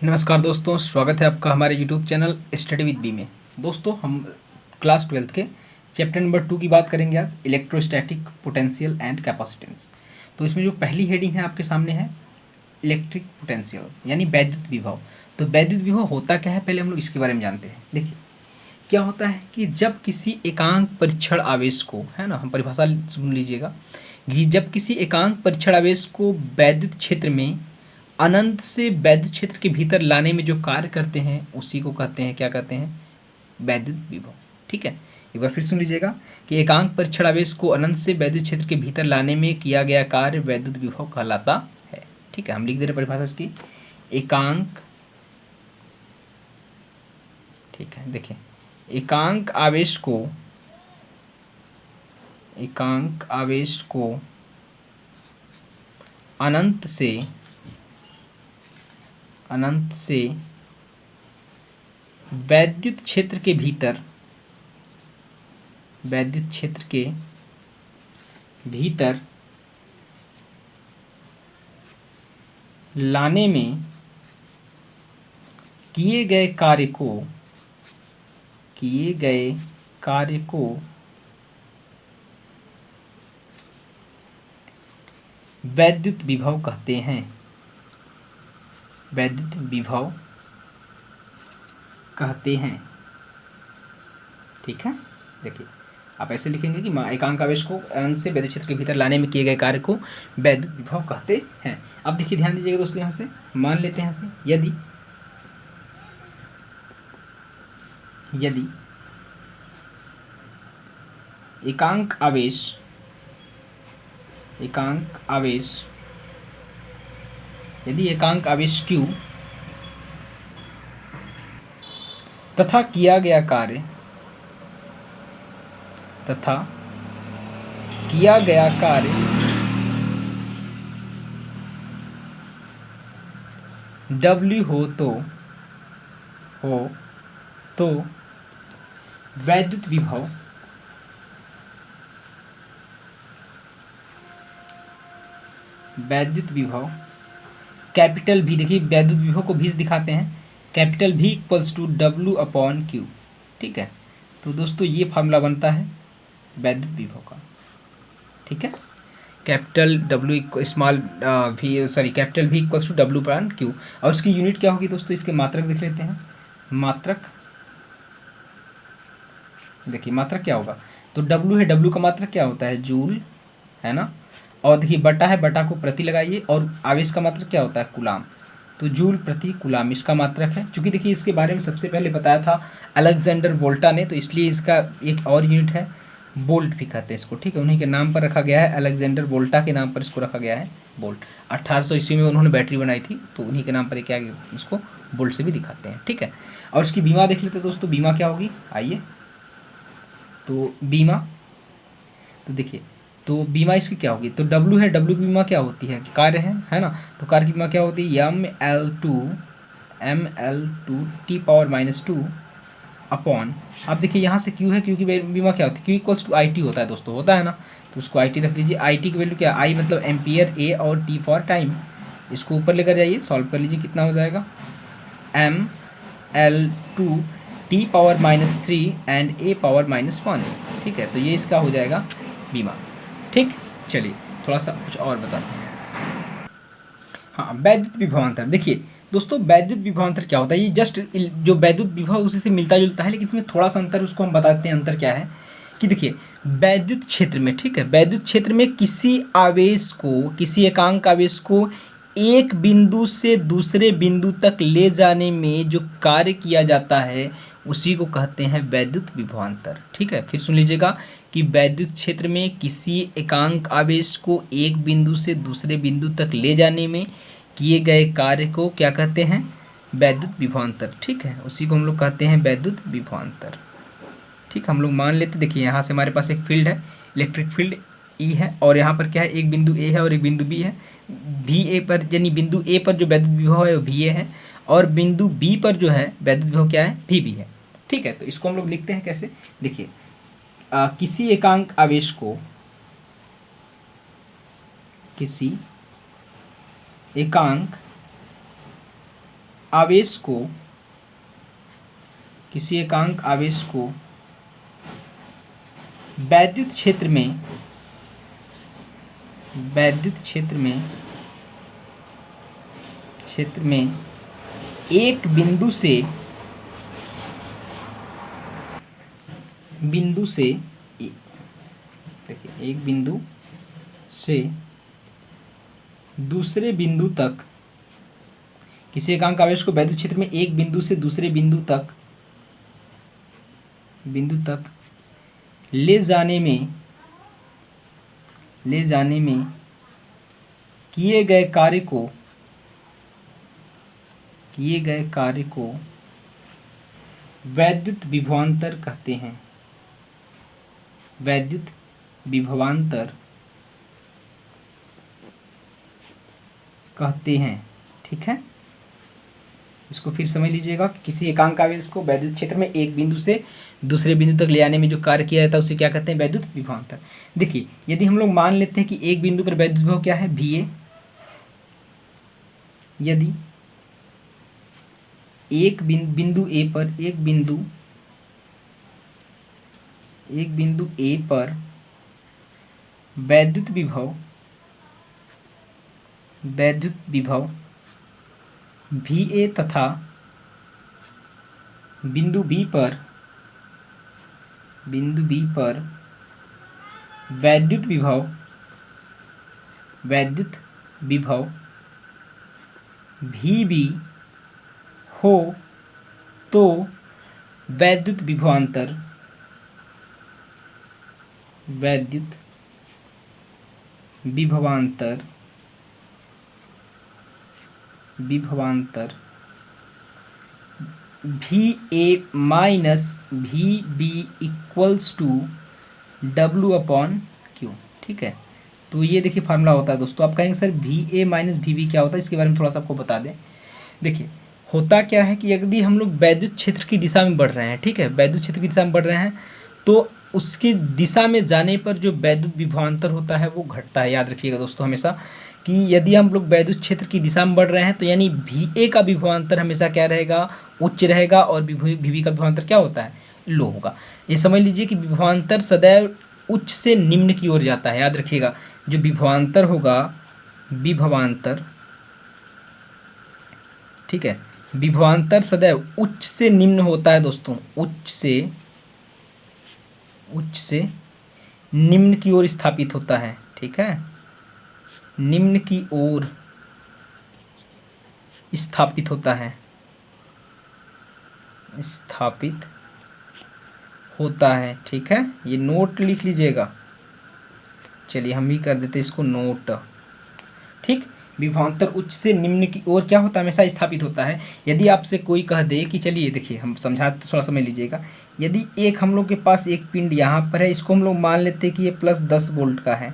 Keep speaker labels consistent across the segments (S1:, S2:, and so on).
S1: नमस्कार दोस्तों, स्वागत है आपका हमारे YouTube channel study with B में। दोस्तों, हम क्लास 12 के चैप्टर नंबर 2 की बात करेंगे आज, इलेक्ट्रोस्टैटिक पोटेंशियल एंड कैपेसिटेंस। तो इसमें जो पहली हेडिंग है आपके सामने है इलेक्ट्रिक पोटेंशियल यानी वैद्युत विभव। तो वैद्युत विभव होता क्या है, पहले हम लोग इसके बारे में जानते हैं। देखिए क्या होता है कि जब किसी एकांक परीक्षण आवेश को, है ना, हम परिभाषा सुन लीजिएगा कि जब किसी एकांक परीक्षण आवेश को वैद्युत क्षेत्र में अनंत से वैद्युत क्षेत्र के भीतर लाने में जो कार्य करते हैं उसी को कहते हैं, क्या कहते हैं, वैद्युत विभव। ठीक है, एक बार फिर सुन लीजिएगा कि एकांक परीक्षण आवेश को अनंत से वैद्युत क्षेत्र के भीतर लाने में किया गया कार्य वैद्युत विभव कहलाता है। ठीक है, हम लिख दे रहे परिभाषा इसकी, एकांक, ठीक है, देखिए एकांक आवेश को अनंत से वैद्युत क्षेत्र के भीतर लाने में किए गए कार्य को वैद्युत विभव कहते हैं। वैद्युत विभव कहते हैं। ठीक है, देखिए आप ऐसे लिखेंगे कि एकांक आवेश को अनंत से वैद्युत क्षेत्र के भीतर लाने में किए गए कार्य को वैद्युत विभव कहते हैं। अब देखिए ध्यान दीजिएगा दोस्तों, यहाँ से मान लेते हैं, यहाँ से यदि एकांक आवेश Q तथा किया गया कार्य W हो तो वैद्युत विभव कैपिटल V, देखिए वैद्युत विभव को भी दिखाते हैं, capital V equals to W/Q। ठीक है, तो दोस्तों ये फार्मूला बनता है वैद्युत विभव का। ठीक है, capital W small V, sorry capital V equals to W/Q। और उसकी यूनिट क्या होगी दोस्तों, इसके मात्रक देख लेते हैं। मात्रक, देखिए मात्रक क्या होगा, तो W है, W का मात्रक क्या होता है, जूल, है ना। और देखिए बटा है, बटा को प्रति लगाइए, और आवेश का मात्रक क्या होता है, कूलाम, तो जूल प्रति कूलाम इसका मात्रक है। चूंकि देखिए इसके बारे में सबसे पहले बताया था अलेक्जेंडर वोल्टा ने, तो इसलिए इसका एक और यूनिट है, बोल्ट भी कहते हैं इसको। ठीक है, उन्हीं के नाम पर रखा गया है, अलेक्जेंडर वोल्टा के नाम पर इसको रखा गया है बोल्ट। 1800 ईस्वी में उन्होंने बैटरी बनाई थी, तो उन्हीं के नाम पर क्या इसको बोल्ट से भी दिखाते हैं। ठीक है, और इसकी बीमा देख लेते हैं दोस्तों, बीमा क्या होगी, आइए, तो बीमा, तो देखिए तो बीमा इसकी क्या होगी, तो W है, W की बीमा क्या होती है, कार्य है ना, तो कार्य की बीमा क्या होती है, mL2 अपॉन, अब देखिए यहाँ से Q है, Q की बीमा क्या होती है, Q इक्वल्स टू IT होता है दोस्तों, होता है ना, तो उसको IT रख लीजिए। IT की वैल्यू क्या, I मतलब एम्पियर, A और T फॉर टाइम, इसको ऊपर लेकर जाइए, सॉल्व कर लीजिए, कितना हो जाएगा, mL2T⁻³ एंड A⁻1। ठीक है, तो ये इसका हो जाएगा बीमा। ठीक, चलिए थोड़ा सा कुछ और बताते हैं। हाँ, वैद्युत विभवांतर, देखिए दोस्तों वैद्युत विभवांतर क्या होता है, ये जस्ट जो वैद्युत विभव उसी से मिलता जुलता है, लेकिन इसमें थोड़ा सा अंतर, उसको हम बताते हैं। अंतर क्या है कि देखिए वैद्युत क्षेत्र में, ठीक है, वैद्युत क्षेत्र में किसी एकांक आवेश को एक बिंदु से दूसरे बिंदु तक ले जाने में जो कार्य किया जाता है उसी को कहते हैं वैद्युत विभवांतर। ठीक है, फिर सुन लीजिएगा कि वैद्युत क्षेत्र में किसी एकांक आवेश को एक बिंदु से दूसरे बिंदु तक ले जाने में किए गए कार्य को क्या कहते हैं, वैद्युत विभवांतर। ठीक है, उसी को हम लोग कहते हैं वैद्युत विभवांतर। ठीक, हम लोग मान लेते, देखिए यहाँ से हमारे पास एक फील्ड है, इलेक्ट्रिक फील्ड E है, और यहाँ पर क्या है, एक बिंदु A है और एक बिंदु B है। VA पर, यानी बिंदु A पर जो वैद्युत विभव है वो VA है, और बिंदु B पर जो है वैद्युत विभव क्या है, VB है। ठीक है, तो इसको हम लोग लिखते हैं कैसे, देखिए किसी एकांक आवेश को, किसी एकांक आवेश को वैद्युत क्षेत्र में एक बिंदु से दूसरे बिंदु तक, किसी एकांक आवेश को वैद्युत क्षेत्र में एक बिंदु से दूसरे बिंदु तक ले जाने में किए गए कार्य को वैद्युत विभवांतर कहते हैं। वैद्युत विभवांतर कहते हैं। ठीक है, इसको फिर समझ लीजिएगा कि किसी एकांक आवेश को वैद्युत क्षेत्र में एक बिंदु से दूसरे बिंदु तक ले आने में जो कार्य किया जाता है उसे क्या कहते हैं? वैद्युत विभवांतर। देखिए, यदि हम लोग मान लेते हैं कि एक बिंदु पर वैद्युत विभव क्या है? VA। यदि एक बिंदु A पर वैद्युत विभव VA तथा बिंदु B पर वैद्युत विभव VB हो तो वैद्युत विभवांतर VA minus VB equals to W/Q। ठीक है, तो ये देखिए फार्मूला होता है दोस्तों। आप कहेंगे सर VA माइनस VB क्या होता है, इसके बारे में थोड़ा सा आपको बता दें। देखिए, होता क्या है कि यदि हम लोग वैद्युत क्षेत्र की दिशा में बढ़ रहे हैं, ठीक है, वैद्युत क्षेत्र की दिशा में बढ़ रहे हैं, तो उसकी दिशा में जाने पर जो वैद्युत विभवांतर होता है वो घटता है। याद रखिएगा दोस्तों हमेशा कि यदि हम लोग वैद्युत क्षेत्र की दिशा में बढ़ रहे हैं तो यानी VA का विभवांतर हमेशा क्या रहेगा? उच्च रहेगा, और VB का विभवांतर क्या होता है? लो होगा। ये समझ लीजिए कि विभवांतर सदैव उच्च से निम्न की ओर जाता है। याद रखिएगा, जो विभवांतर होगा, ठीक है, विभवांतर सदैव उच्च से निम्न होता है दोस्तों। उच्च से निम्न की ओर स्थापित होता है। ठीक है, निम्न की ओर स्थापित होता है, ठीक है, ये नोट लिख लीजिएगा। चलिए हम भी कर देते इसको नोट। ठीक, विभवांतर उच्च से निम्न की ओर क्या होता है? हमेशा स्थापित होता है। यदि आपसे कोई कह दे कि चलिए देखिए हम समझा, थोड़ा समझ लीजिएगा। यदि एक हम लोग के पास एक पिंड यहाँ पर है, इसको हम लोग मान लेते हैं कि ये +10 वोल्ट का है,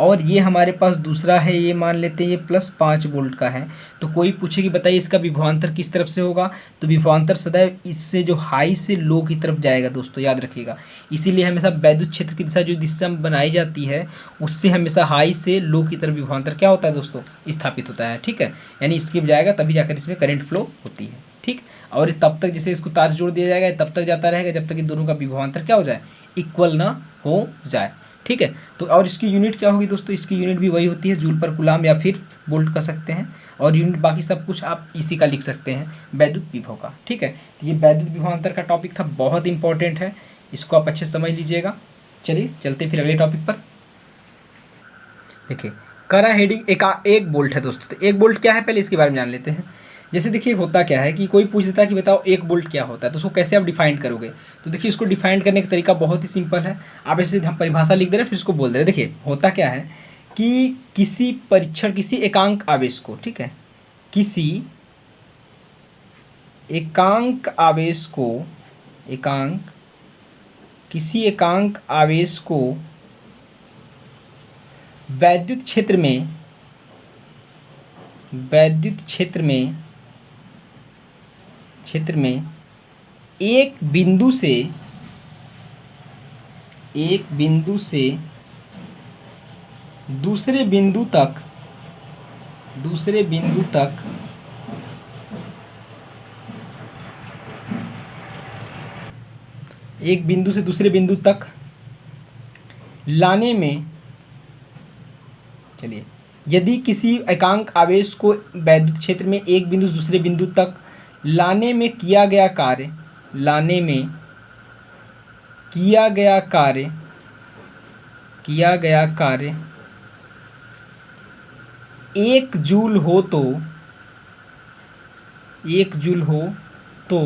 S1: और ये हमारे पास दूसरा है, ये मान लेते हैं ये +5 वोल्ट का है। तो कोई पूछे कि बताइए इसका विभवांतर किस तरफ से होगा? तो विभवांतर सदैव इससे जो हाई से लो की तरफ जाएगा दोस्तों। याद रखिएगा, इसीलिए हमेशा वैद्युत क्षेत्र की दिशा जो दिशा बनाई जाती है उससे हमेशा हाई से लो की तरफ विभवांतर क्या होता है दोस्तों? स्थापित होता है। ठीक है, यानी इसके जाएगा तभी जाकर इसमें करंट फ्लो होती है। ठीक, और तब तक जैसे इसको तार जोड़ दिया जाएगा तब तक जाता रहेगा जब तक इन दोनों का विभवांतर क्या हो जाए? इक्वल ना हो जाए। ठीक है, तो और इसकी यूनिट क्या होगी दोस्तों? इसकी यूनिट भी वही होती है, जूल पर कूलाम या फिर वोल्ट कर सकते हैं, और यूनिट बाकी सब कुछ आप इसी का लिख सकते हैं, वैद्युत विभव का। ठीक है, तो ये वैद्युत विभवांतर का टॉपिक था, बहुत इंपॉर्टेंट है, इसको आप अच्छे से समझ लीजिएगा। चलिए चलते फिर अगले टॉपिक पर। देखिए, करा हेडिंग एक वोल्ट है दोस्तों। तो 1 वोल्ट क्या है, पहले इसके बारे में जान लेते हैं। जैसे देखिए होता क्या है कि कोई पूछ देता है कि बताओ 1 वोल्ट क्या होता है, तो उसको कैसे आप डिफाइन करोगे? तो देखिए उसको डिफाइन करने का तरीका बहुत ही सिंपल है। आप ऐसे हम परिभाषा लिख दे रहे हैं फिर उसको बोल दे रहे हैं। देखिए होता क्या है कि किसी एकांक आवेश को, ठीक है, किसी एकांक आवेश को वैद्युत क्षेत्र में एक बिंदु से दूसरे बिंदु तक एक बिंदु से दूसरे बिंदु तक लाने में, चलिए, यदि किसी एकांक आवेश को वैद्युत क्षेत्र में एक बिंदु से दूसरे बिंदु तक लाने में किया गया कार्य, लाने में किया गया कार्य 1 जूल हो तो 1 जूल हो तो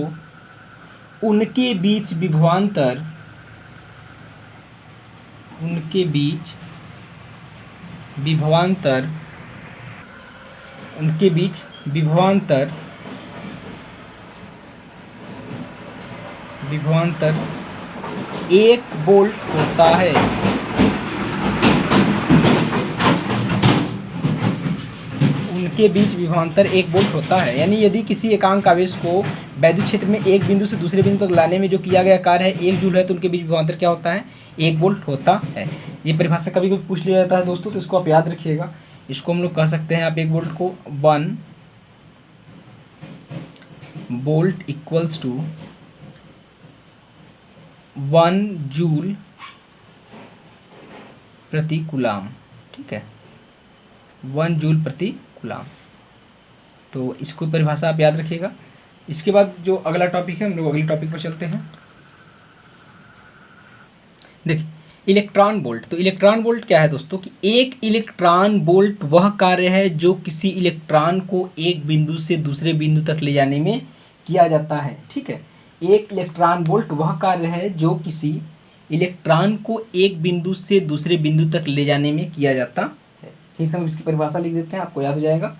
S1: उनके बीच विभवांतर, उनके बीच विभवांतर 1 वोल्ट होता है। उनके बीच विभवांतर 1 वोल्ट होता है, यानी यदि किसी एकांक आवेश को वैद्युत क्षेत्र में एक बिंदु से दूसरे बिंदु तक लाने में जो किया गया कार्य है 1 जूल है, तो उनके बीच विभवांतर क्या होता है? 1 वोल्ट होता है। ये परिभाषा कभी कभी पूछ लिया जाता है दोस्तों, तो इसको आप याद रखिएगा। इसको हम लोग कह सकते हैं, आप 1 वोल्ट को 1 वोल्ट इक्वल्स टू 1 जूल प्रति कूलाम, ठीक है, 1 जूल प्रति कूलाम। तो इसको परिभाषा आप याद रखिएगा। इसके बाद जो अगला टॉपिक है, हम लोग अगले टॉपिक पर चलते हैं। देखिए, इलेक्ट्रॉन वोल्ट। तो इलेक्ट्रॉन वोल्ट क्या है दोस्तों कि एक इलेक्ट्रॉन वोल्ट वह कार्य है जो किसी इलेक्ट्रॉन को एक बिंदु से दूसरे बिंदु तक ले जाने में किया जाता है, ठीक है। एक इलेक्ट्रॉन वोल्ट वह कार्य है जो किसी इलेक्ट्रॉन को एक बिंदु से दूसरे बिंदु तक ले जाने में किया जाता है। ठीक है, हम इसकी परिभाषा लिख देते हैं, आपको याद हो जाएगा।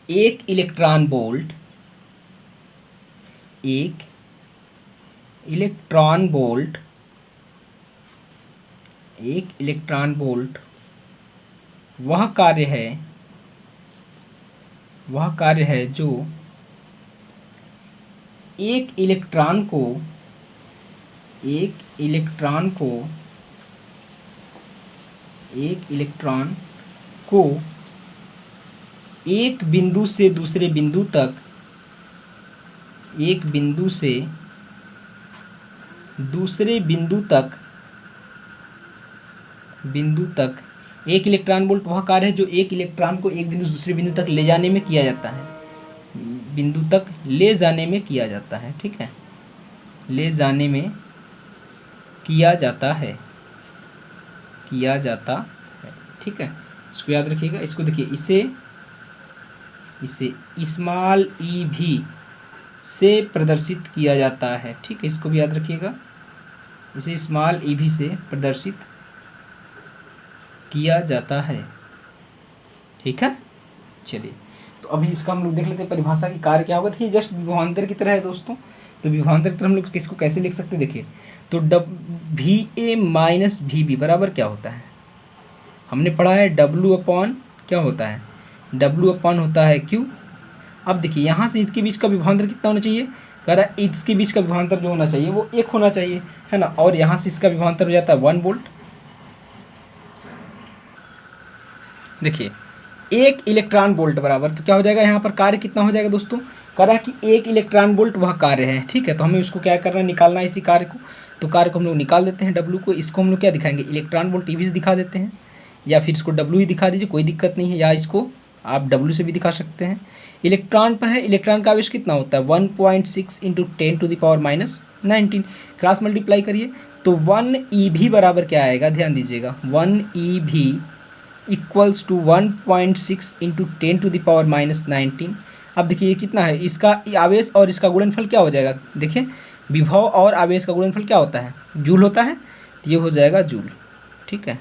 S1: एक इलेक्ट्रॉन वोल्ट, एक इलेक्ट्रॉन वोल्ट, एक इलेक्ट्रॉन वोल्ट वह कार्य है जो एक इलेक्ट्रॉन को एक बिंदु से दूसरे बिंदु तक, एक बिंदु से दूसरे बिंदु तक एक इलेक्ट्रॉन वोल्ट वह कार्य है जो एक इलेक्ट्रॉन को एक बिंदु से दूसरे बिंदु तक ले जाने में किया जाता है, बिंदु तक ले जाने में किया जाता है, ठीक है, ले जाने में किया जाता है, ठीक है। इसको याद रखिएगा। इसको देखिए, इसे स्मॉल ई भी से प्रदर्शित किया जाता है, ठीक है, इसको भी याद रखिएगा। इसे स्मॉल ई भी से प्रदर्शित किया जाता है, ठीक है। चलिए, तो अभी इसका हम लोग देख लेते हैं परिभाषा की कार्य क्या होगा। देखिए, जस्ट विभवांतर की तरह है दोस्तों। तो विभवांतर की तरह हम लोग इसको कैसे लिख सकते हैं, देखिए, तो VA माइनस VB बराबर क्या होता है, हमने पढ़ा है W अपॉन क्या होता है, W अपॉन होता है Q। अब देखिए, यहाँ से इसके बीच का विभवांतर कितना होना चाहिए, कह रहा है इसके बीच का विभवांतर जो होना चाहिए वो 1 होना चाहिए, है ना, और यहाँ से इसका विभवांतर हो जाता है 1 वोल्ट। देखिए, एक इलेक्ट्रॉन वोल्ट बराबर, तो क्या हो जाएगा, यहाँ पर कार्य कितना हो जाएगा दोस्तों, कह रहा है कि एक इलेक्ट्रॉन वोल्ट वह कार्य है, ठीक है। तो हमें उसको क्या करना है, निकालना है इसी कार्य को। तो कार्य को हम लोग निकाल देते हैं W को। इसको हम लोग क्या दिखाएंगे, इलेक्ट्रॉन वोल्ट EV से दिखा देते हैं, या फिर इसको W ही दिखा दीजिए, कोई दिक्कत नहीं है, या इसको आप W से भी दिखा सकते हैं। इलेक्ट्रॉन पर है, इलेक्ट्रॉन का आवेश कितना होता है 1.6 × 10⁻⁻⁹ क्रॉस मल्टीप्लाई करिए, तो 1 EV बराबर क्या आएगा, ध्यान दीजिएगा, 1 EV इक्वल्स टू 1.6 × 10⁻⁻19। अब देखिए ये कितना है, इसका आवेश और इसका गुणनफल क्या हो जाएगा, देखिए विभव और आवेश का गुणनफल क्या होता है, जूल होता है, तो ये हो जाएगा जूल, ठीक है,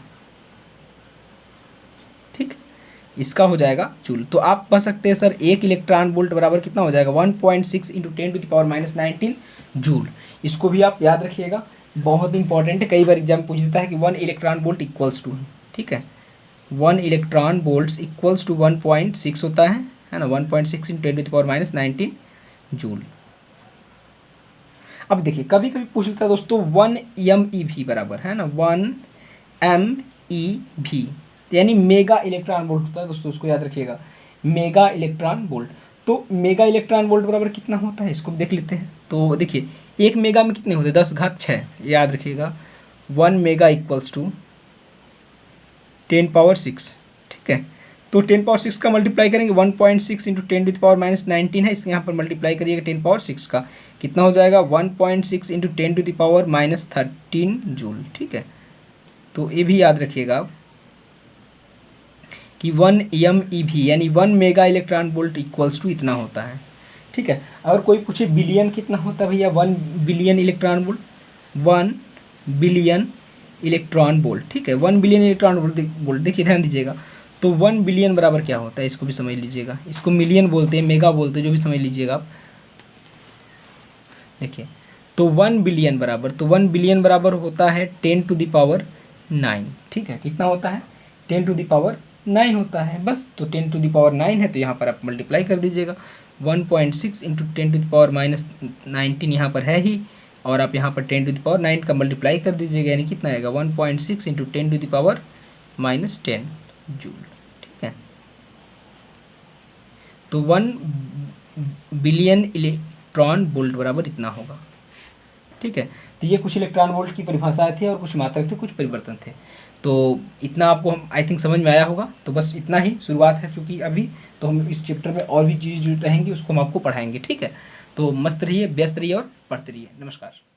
S1: ठीक, इसका हो जाएगा जूल। तो आप कह सकते हैं सर एक इलेक्ट्रॉन वोल्ट बराबर कितना हो जाएगा 1.6 × 10⁻⁻19 जूल। इसको भी आप याद रखिएगा, बहुत इंपॉर्टेंट है, कई बार एग्जाम पूछ देता है कि 1 इलेक्ट्रॉन वोल्ट इक्वल्स टू, ठीक है, 1 इलेक्ट्रॉन वोल्ट्स इक्वल्स टू 1.6 होता है ना, 1.6 × 10⁻⁻19 जूल। अब देखिए, कभी कभी पूछ लेता है दोस्तों 1 MeV बराबर, है ना, 1 MeV यानी मेगा इलेक्ट्रॉन वोल्ट होता है दोस्तों, उसको याद रखिएगा, मेगा इलेक्ट्रॉन वोल्ट। तो मेगा इलेक्ट्रॉन वोल्ट बराबर कितना होता है, इसको देख लेते हैं। तो देखिए, 1 मेगा में कितने होते हैं, 10⁶, याद रखिएगा। 1 मेगा इक्वल्स टू 10⁻6, ठीक है। तो 10⁻6 का मल्टीप्लाई करेंगे, 1.6 इंटू 10⁻−19 है, इसके यहाँ पर मल्टीप्लाई करिएगा 10⁻6 का, कितना हो जाएगा 1.6 इंटू 10⁻−13 जूल, ठीक है। तो ये भी याद रखिएगा आप कि 1 MeV यानी 1 mega electron volt equals to इतना होता है, ठीक है। अगर कोई पूछे बिलियन कितना होता है भैया, 1 billion electron volt, 1 billion electron volt, ठीक है। 1 बिलियन इलेक्ट्रॉन वोल्ट देखिए, ध्यान दीजिएगा। तो 1 बिलियन बराबर क्या होता है, इसको भी समझ लीजिएगा, इसको मिलियन बोलते हैं, मेगा बोलते हैं, जो भी समझ लीजिएगा आप। देखिए, तो 1 बिलियन बराबर, तो 1 बिलियन बराबर होता है 10⁹ ठीक है। कितना होता है, 10⁹ होता है बस। तो 10⁹ है, तो यहाँ पर आप मल्टीप्लाई कर दीजिएगा। 1.6 इंटू 10⁻−19 यहाँ पर है ही, और आप यहाँ पर 10⁹ का मल्टीप्लाई कर दीजिएगा, यानी कितना आएगा 1.6 इंटू 10⁻−10 जूल, ठीक है। तो 1 बिलियन इलेक्ट्रॉन वोल्ट बराबर इतना होगा, ठीक है। तो ये कुछ इलेक्ट्रॉन वोल्ट की परिभाषाएं थी, और कुछ मात्रक थे, कुछ परिवर्तन थे। तो इतना आपको हम आई थिंक समझ में आया होगा। तो बस इतना ही शुरुआत है, चूँकि अभी तो हम इस चैप्टर में और भी चीज़ जो रहेंगी उसको हम आपको पढ़ाएंगे, ठीक है। तो मस्त रहिए, व्यस्त रहिए और पढ़ते रहिए। नमस्कार।